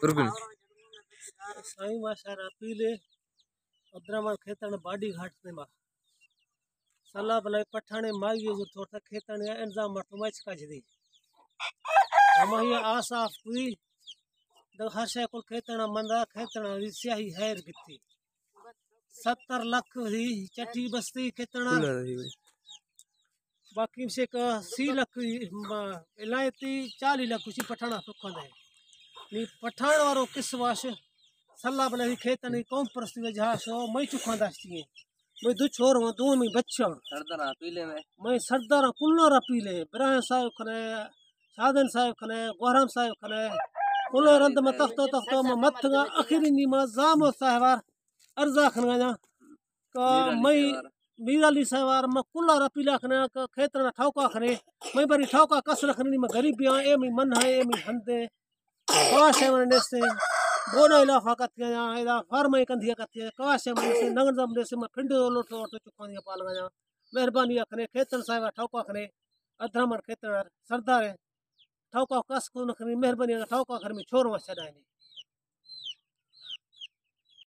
बिल्कुल साईं माशारा पीले अब्रामन खेतन बाडी घाट ने मा सला भले पठाने मागी जो थोड़ा खेतन या इंतजाम मत मैच का जदी हम ये आसाफ हुई द हर शे को खेतन मंदा खेतन स्याही हैर गिथी 70 लाख ही चटी बस्ती खेतन बाकी से का 80 लाख इलायती 40 लाख कुछ पठाना तो खंदे नी पठान वारो किस वाश सल्ला भले खेतन कौन परस्ती वजह सो मैं चुखंदा छी मैं दो छोर हूं दो में बच्चा सरदारा पीले में मैं सरदार कुल्लो पीले इब्राहिम साहब खने साधन साहब खने गोहराम साहब खने कुल्लो रंद में तख्तो में मथगा आखिरी नी में जामो साहबार अर्जा खनगा का मैं मीराली साहबार में कुल्ला पीला खने का खेतरा ठौका खने मैं बरी ठौका कस रखनी में गरीब ए में मन है ए में हंदे कवाश है मन से बोनो इलाफा कतिया या फार्म कंधिया कतिया कवाश है मन से नगर जम से मैं फिंड लोटो तो चुकानिया पालगा मेहरबानी अखने खेतन साहब ठौका खने अधरमर खेतर सरदार ठौका कस को नखनी मेहरबानी ठौका घर में छोरो छडाने